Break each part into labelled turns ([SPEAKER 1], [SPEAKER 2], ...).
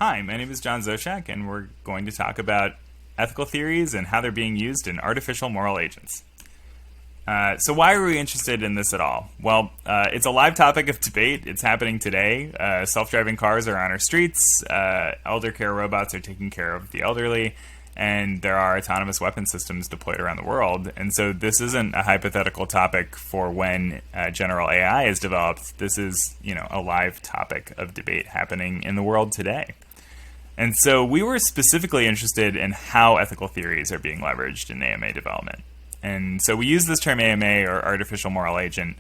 [SPEAKER 1] Hi, my name is John Zoshak, and we're going to talk about ethical theories and how they're being used in artificial moral agents. So why are we interested in this at all? Well, it's a live topic of debate. It's happening today. Self-driving cars are on our streets. Elder care robots are taking care of the elderly. And there are autonomous weapon systems deployed around the world. And so this isn't a hypothetical topic for when general AI is developed. This is, a live topic of debate happening in the world today. And so we were specifically interested in how ethical theories are being leveraged in AMA development. And so we use this term AMA, or artificial moral agent,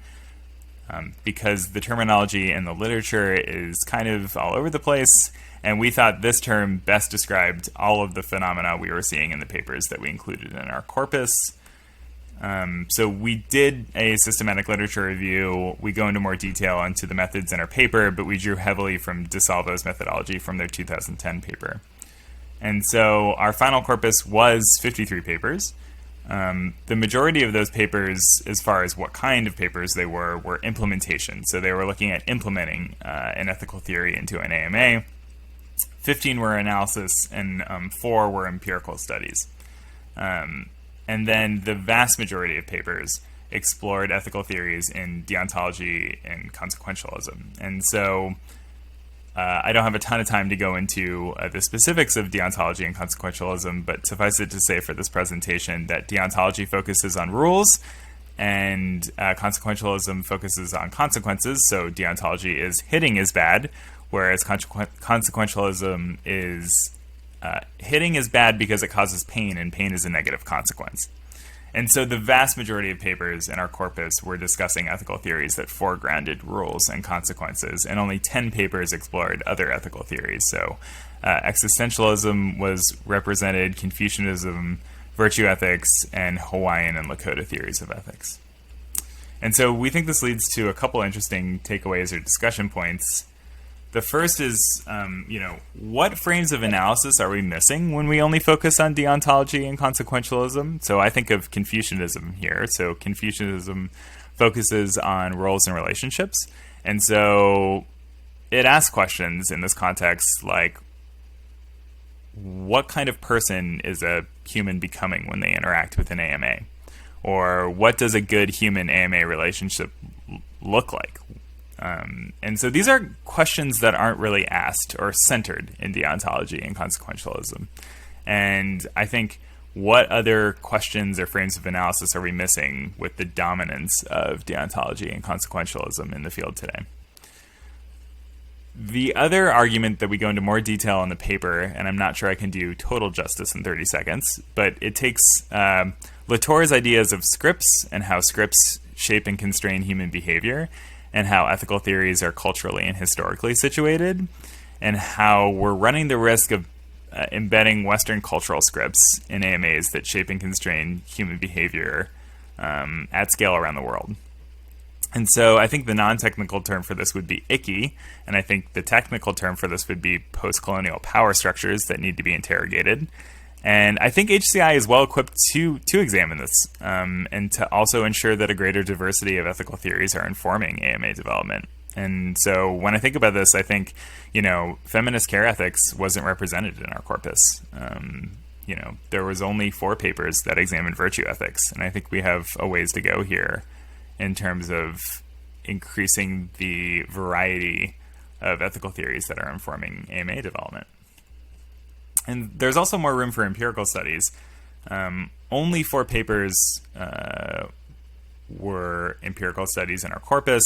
[SPEAKER 1] because the terminology in the literature is kind of all over the place. And we thought this term best described all of the phenomena we were seeing in the papers that we included in our corpus. So we did a systematic literature review. We go into more detail into the methods in our paper, but we drew heavily from DeSalvo's methodology from their 2010 paper. And so our final corpus was 53 papers. The majority of those papers, as far as what kind of papers they were implementation. So they were looking at implementing an ethical theory into an AMA. 15 were analysis, and 4 were empirical studies. And then the vast majority of papers explored ethical theories in deontology and consequentialism. And so I don't have a ton of time to go into the specifics of deontology and consequentialism, but suffice it to say for this presentation that deontology focuses on rules and consequentialism focuses on consequences. So deontology is hitting is bad, whereas consequentialism is hitting is bad because it causes pain, and pain is a negative consequence. And so the vast majority of papers in our corpus were discussing ethical theories that foregrounded rules and consequences, and only 10 papers explored other ethical theories. So existentialism was represented, Confucianism, virtue ethics, and Hawaiian and Lakota theories of ethics. And so we think this leads to a couple interesting takeaways or discussion points. The first is, what frames of analysis are we missing when we only focus on deontology and consequentialism? So I think of Confucianism here. So Confucianism focuses on roles and relationships. And so it asks questions in this context like, what kind of person is a human becoming when they interact with an AMA? Or what does a good human AMA relationship look like? And so these are questions that aren't really asked or centered in deontology and consequentialism. And I think, what other questions or frames of analysis are we missing with the dominance of deontology and consequentialism in the field today? The other argument that we go into more detail in the paper, and I'm not sure I can do total justice in 30 seconds, but it takes Latour's ideas of scripts and how scripts shape and constrain human behavior, and how ethical theories are culturally and historically situated, and how we're running the risk of embedding Western cultural scripts in AMAs that shape and constrain human behavior at scale around the world. And so I think the non-technical term for this would be icky, and I think the technical term for this would be post-colonial power structures that need to be interrogated. And I think HCI is well equipped to examine this and to also ensure that a greater diversity of ethical theories are informing AMA development. And so when I think about this, I think, feminist care ethics wasn't represented in our corpus. There was only 4 papers that examined virtue ethics, and I think we have a ways to go here in terms of increasing the variety of ethical theories that are informing AMA development. And there's also more room for empirical studies. Only 4 papers were empirical studies in our corpus.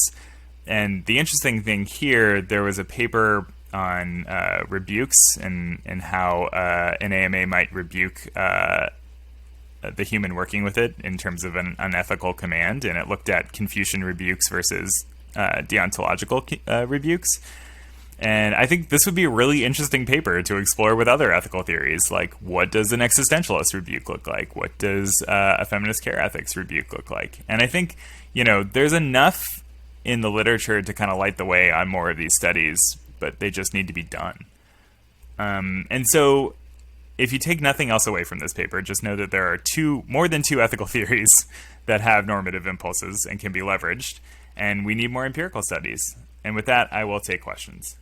[SPEAKER 1] And the interesting thing here, there was a paper on rebukes and how an AMA might rebuke the human working with it in terms of an unethical command. And it looked at Confucian rebukes versus deontological rebukes. And I think this would be a really interesting paper to explore with other ethical theories, like what does an existentialist rebuke look like? What does a feminist care ethics rebuke look like? And I think, there's enough in the literature to kind of light the way on more of these studies, but they just need to be done. And so if you take nothing else away from this paper, just know that there are more than two ethical theories that have normative impulses and can be leveraged, and we need more empirical studies. And with that, I will take questions.